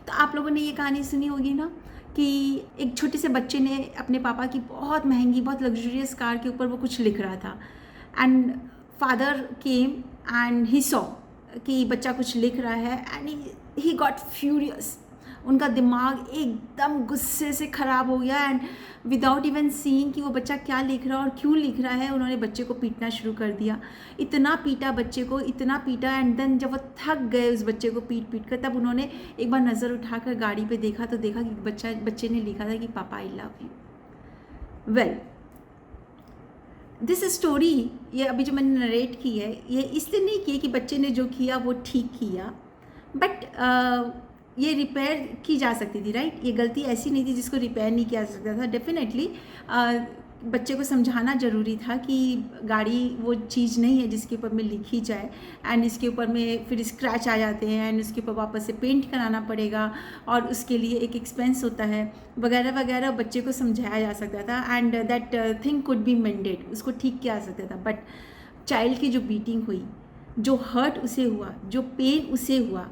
तो आप लोगों ने ये कहानी सुनी होगी ना कि एक छोटे से बच्चे ने अपने पापा की बहुत महंगी, बहुत लग्जरियस कार के ऊपर वो कुछ लिख रहा था, and father came and he saw कि बच्चा कुछ लिख रहा है, एंड ही गॉट फ्यूरियस। उनका दिमाग एकदम गुस्से से ख़राब हो गया, एंड विदाउट इवन सीइंग कि वो बच्चा क्या लिख रहा है और क्यों लिख रहा है, उन्होंने बच्चे को पीटना शुरू कर दिया। इतना पीटा बच्चे को, इतना पीटा, एंड देन जब वो थक गए उस बच्चे को पीट पीट कर, तब उन्होंने एक बार नज़र उठाकर गाड़ी पे देखा तो देखा कि बच्चे ने लिखा था कि पापा I love you. Well, this story, ये अभी जो मैंने नरेट की है, ये इसलिए नहीं की कि बच्चे ने जो किया वो ठीक किया, बट ये रिपेयर की जा सकती थी, राइट। ये गलती ऐसी नहीं थी जिसको रिपेयर नहीं किया जा सकता था। डेफिनेटली बच्चे को समझाना ज़रूरी था कि गाड़ी वो चीज़ नहीं है जिसके ऊपर में लिखी जाए, एंड इसके ऊपर में फिर स्क्रैच आ जाते हैं, एंड उसके ऊपर वापस से पेंट कराना पड़ेगा और उसके लिए एक एक्सपेंस होता है, वगैरह वगैरह। बच्चे को समझाया जा सकता था, and that thing could be मेंडेड, उसको ठीक किया जा सकता था। बट चाइल्ड की जो बीटिंग हुई, जो हर्ट उसे हुआ, जो पेन उसे हुआ,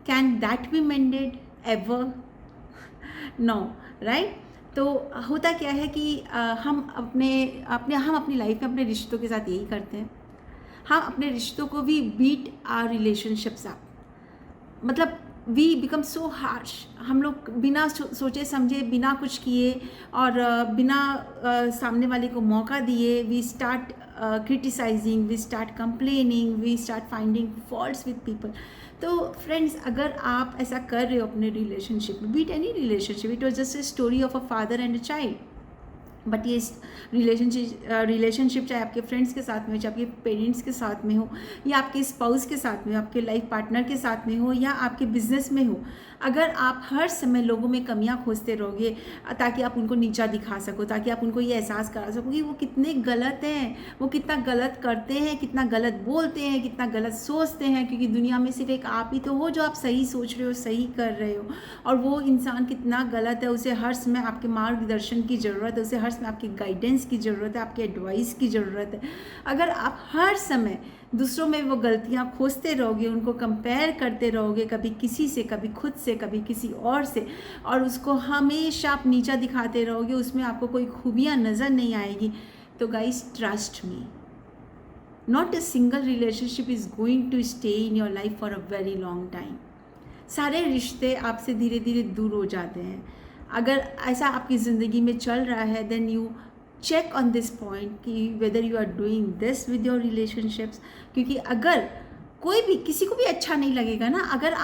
can that be mended ever? No, right. तो होता क्या है कि हम अपनी लाइफ में अपने रिश्तों के साथ यही करते हैं। हम अपने रिश्तों को भी बीट आवर रिलेशनशिप्स अप, मतलब वी बिकम सो हार्श। हम लोग बिना सोचे समझे, बिना कुछ किए और बिना सामने वाले को मौका दिए, we start criticising, we start complaining, we start finding faults with people. तो फ्रेंड्स, अगर आप ऐसा कर रहे हो अपने रिलेशनशिप में, be it any relationship, it was just a story of a father and a child, but ये रिलेशनशिप चाहे आपके फ्रेंड्स के साथ में हो, चाहे आपके पेरेंट्स के साथ में हो, या आपके स्पाउस के साथ में हो, आपके लाइफ पार्टनर के साथ में हो, या आपके बिजनेस में हो, अगर आप हर समय लोगों में कमियां खोजते रहोगे ताकि आप उनको नीचा दिखा सको, ताकि आप उनको ये एहसास करा सको कि वो कितने गलत हैं, वो कितना गलत करते हैं, कितना गलत बोलते हैं, कितना गलत सोचते हैं, क्योंकि दुनिया में सिर्फ एक आप ही तो हो जो आप सही सोच रहे हो, सही कर रहे हो, और वो इंसान कितना गलत है, उसे हर समय आपके मार्गदर्शन की ज़रूरत है, उसे हर समय आपकी गाइडेंस की ज़रूरत है, आपकी एडवाइस की ज़रूरत है। अगर आप हर समय दूसरों में वो गलतियाँ खोजते रहोगे, उनको कंपेयर करते रहोगे, कभी किसी से, कभी खुद से, कभी किसी और से, और उसको हमेशा आप नीचा दिखाते रहोगे, उसमें आपको कोई खूबियाँ नज़र नहीं आएगी, तो guys trust me, not a single relationship is going to stay in your life for a very long time. सारे रिश्ते आपसे धीरे धीरे दूर हो जाते हैं। अगर ऐसा आपकी ज़िंदगी में चल रहा है, then you check on this point कि whether you are doing this with your relationships. क्योंकि अगर कोई भी, किसी को भी अच्छा नहीं लगेगा ना, अगर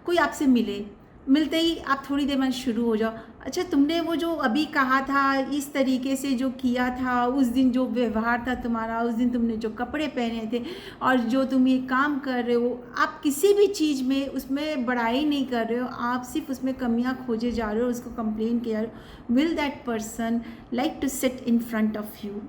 कोई आपसे मिलते ही आप थोड़ी देर में शुरू हो जाओ, अच्छा तुमने वो जो अभी कहा था, इस तरीके से जो किया था, उस दिन जो व्यवहार था तुम्हारा, उस दिन तुमने जो कपड़े पहने थे, और जो तुम ये काम कर रहे हो, आप किसी भी चीज़ में उसमें बड़ाई नहीं कर रहे हो, आप सिर्फ उसमें कमियां खोजे जा रहे हो, उसको कंप्लेन किया रहे हो। Will that person like to sit in front of you?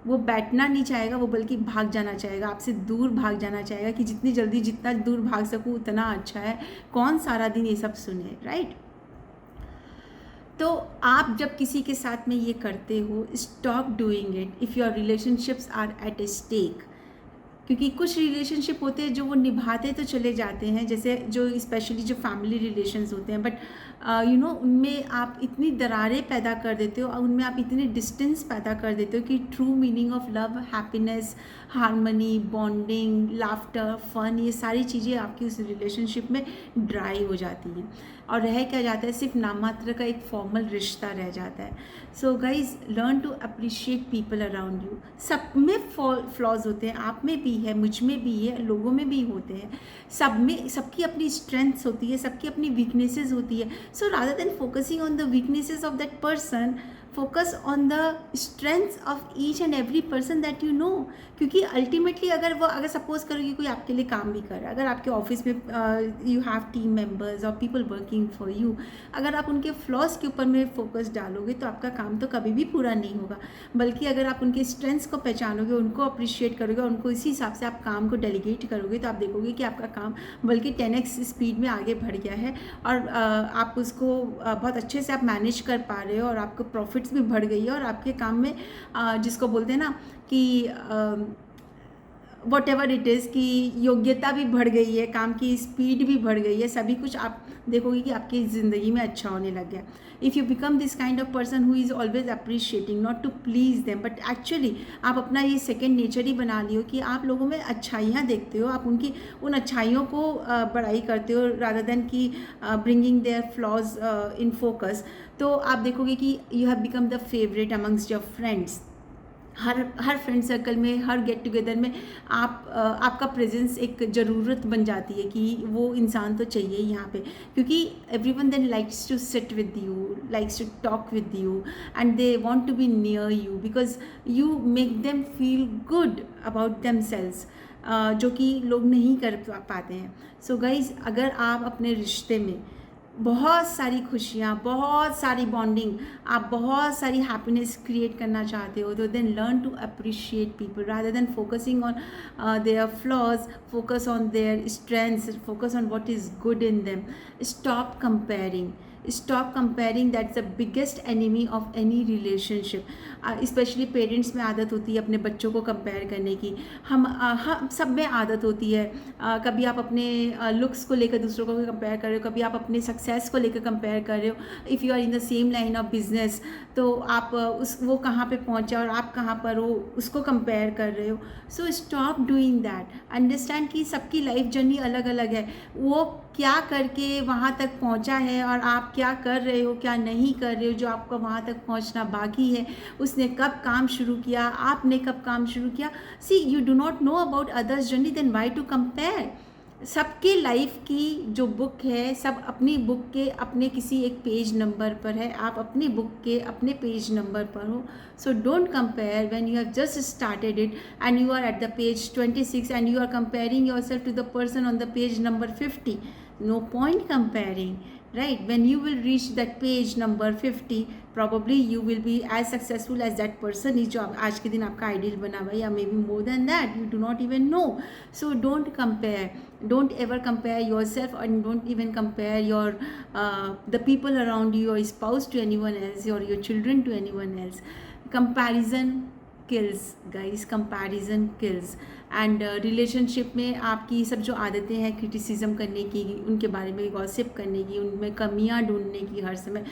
वो बैठना नहीं चाहेगा, वो बल्कि भाग जाना चाहेगा, आपसे दूर भाग जाना चाहेगा कि जितनी जल्दी, जितना दूर भाग सकूँ उतना अच्छा है। कौन सारा दिन ये सब सुने, राइट। तो आप जब किसी के साथ में ये करते हो, stop doing it if your relationships are at a stake. क्योंकि कुछ रिलेशनशिप होते हैं जो वो निभाते तो चले जाते हैं, जैसे जो स्पेशली जो फैमिली रिलेशंस होते हैं, बट उनमें आप इतनी दरारें पैदा कर देते हो और उनमें आप इतनी डिस्टेंस पैदा कर देते हो कि true meaning of love, happiness, harmony, bonding, laughter, fun, ये सारी चीज़ें आपकी उस रिलेशनशिप में ड्राई हो जाती हैं, और रह क्या जाता है, सिर्फ नामात्र का एक फॉर्मल रिश्ता रह जाता है। So guys, learn to appreciate people around you. सब में फ्लॉज होते हैं, आप में भी है, मुझ में भी है, लोगों में भी होते हैं, सब में, सबकी अपनी स्ट्रेंथ्स होती है, सबकी अपनी वीकनेसेस होती है। So rather than focusing on the weaknesses of that person, focus on the strengths of each and every person that you know. क्योंकि अल्टीमेटली अगर सपोज करो कि कोई आपके लिए काम भी कर रहा है, अगर आपके ऑफिस में यू हैव टीम मेंबर्स और पीपल वर्किंग फॉर यू, अगर आप उनके फ्लॉज के ऊपर में फोकस डालोगे तो आपका काम तो कभी भी पूरा नहीं होगा। बल्कि अगर आप उनके स्ट्रेंथ्स को पहचानोगे, उनको अप्रिशिएट करोगे, उनको इसी हिसाब से आप काम को डेलीगेट करोगे, तो आप देखोगे कि आपका काम बल्कि 10x स्पीड में आगे बढ़ गया है, और आप उसको बहुत अच्छे से आप मैनेज कर पा रहे हो, और आपको प्रॉफिट्स भी बढ़ गई है, और आपके काम में जिसको बोलते हैं ना कि वॉट एवर इट इज़ कि योग्यता भी बढ़ गई है, काम की स्पीड भी बढ़ गई है, सभी कुछ आप देखोगे कि आपकी ज़िंदगी में अच्छा होने लग गया. If you become this kind of person who is always appreciating, not to please them, but actually आप अपना ये सेकेंड नेचर ही बना लियो कि आप लोगों में अच्छाइयाँ देखते हो, आप उनकी उन अच्छाइयों को बड़ाई करते हो रादर देन कि bringing their flaws in focus. तो आप देखोगे कि you have become the favourite amongst your friends. Her friend circle में, हर गेट टुगेदर में आपका प्रेजेंस एक ज़रूरत बन जाती है कि वो इंसान तो चाहिए यहाँ पे, क्योंकि everyone then likes to sit with you, likes to talk with you, and they want to be near you because you make them feel good about themselves, जो कि लोग नहीं कर पाते हैं. सो गाइज, अगर आप अपने रिश्ते में बहुत सारी खुशियाँ, बहुत सारी बॉन्डिंग, आप बहुत सारी हैप्पीनेस क्रिएट करना चाहते हो, तो then learn to appreciate people rather than focusing on their flaws. Focus on their strengths, focus on what is good in them. Stop comparing, stop comparing. That's the biggest enemy of any relationship. Specially parents में आदत होती है अपने बच्चों को compare करने की. हम सब में आदत होती है. कभी आप अपने लुक्स को लेकर दूसरों को कंपेयर कर रहे हो, कभी आप अपने सक्सेस को लेकर कंपेयर कर रहे हो. If you are in the same line of business, तो आप वो कहाँ पे पहुँचा और आप कहाँ पर हो, उसको कंपेयर कर रहे हो. So stop doing that. Understand कि सबकी लाइफ जर्नी अलग अलग है. वो क्या करके वहाँ तक पहुँचा है और आप क्या कर रहे हो, क्या नहीं कर रहे हो, जो आपका वहाँ तक पहुँचना बाकी है. उसने कब काम शुरू किया, आपने कब काम शुरू किया. See, you do not know about others journey, then why to compare. सबके लाइफ की जो बुक है, सब अपनी बुक के अपने किसी एक पेज नंबर पर है. आप अपनी बुक के अपने पेज नंबर पर हो. So don't compare when you have just started it and you are at the page 26 and you are comparing yourself to the person on the page number 50. No point comparing, right? When you will reach that page number 50, probably you will be as successful as that person is जो आज के दिन आपका ideal बना हुआ है, या maybe more than that, you do not even know. So don't compare. Don't ever compare yourself, and don't even compare the people around you, your spouse to anyone else, or your children to anyone else. Comparison kills, guys. Comparison kills. And relationship में आपकी सब जो आदतें हैं criticism करने की, उनके बारे में गॉसिप करने की, उनमें कमियां ढूंढने की, हर समय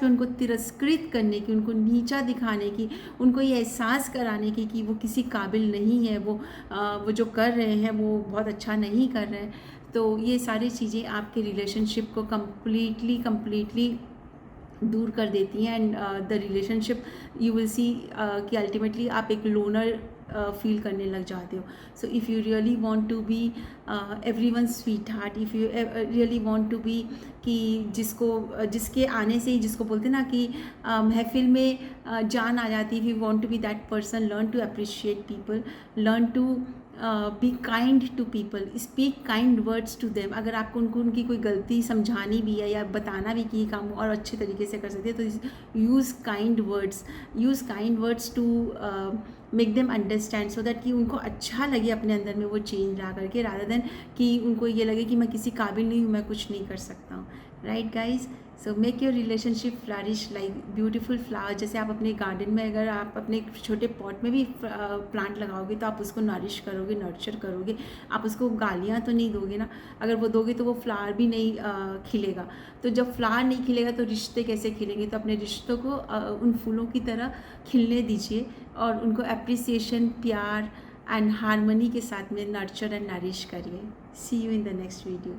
उनको तिरस्कृत करने की, उनको नीचा दिखाने की, उनको ये एहसास कराने की कि वो किसी काबिल नहीं है, वो जो कर रहे हैं वो बहुत अच्छा नहीं कर रहे हैं. तो ये सारी चीज़ें आपके रिलेशनशिप को कम्प्लीटली दूर कर देती हैं. And the relationship, you will see कि अल्टीमेटली आप एक लोनर फील करने लग जाते हो. So if you really want to be everyone sweetheart, if you really want to be कि जिसके आने से ही, जिसको बोलते ना कि महफिल में जान आ जाती, if you want to be that person, learn to appreciate people, learn to be kind to people, speak kind words to them. अगर आपको उनकी कोई गलती समझानी भी है या बताना भी कि ये काम और अच्छे तरीके से कर सकते हैं, तो use kind words to make them understand, so that कि उनको अच्छा लगे अपने अंदर में वो चेंज ला करके, रादर देन कि उनको ये लगे कि मैं किसी काबिल नहीं हूँ, मैं कुछ नहीं कर सकता हूँ. Right guys? So make your relationship flourish like beautiful flower. जैसे आप अपने गार्डन में, अगर आप अपने छोटे पॉट में भी प्लांट लगाओगे, तो आप उसको नरिश करोगे, नर्चर करोगे. आप उसको गालियाँ तो नहीं दोगे ना. अगर वो दोगे तो वो फ्लावर भी नहीं खिलेगा. तो जब फ्लावर नहीं खिलेगा तो रिश्ते कैसे खिलेंगे? तो अपने रिश्तों को उन फूलों की तरह खिलने दीजिए और उनको अप्रिसिएशन, प्यार एंड हारमोनी के साथ में नर्चर एंड नरिश करिए. See you in the next video.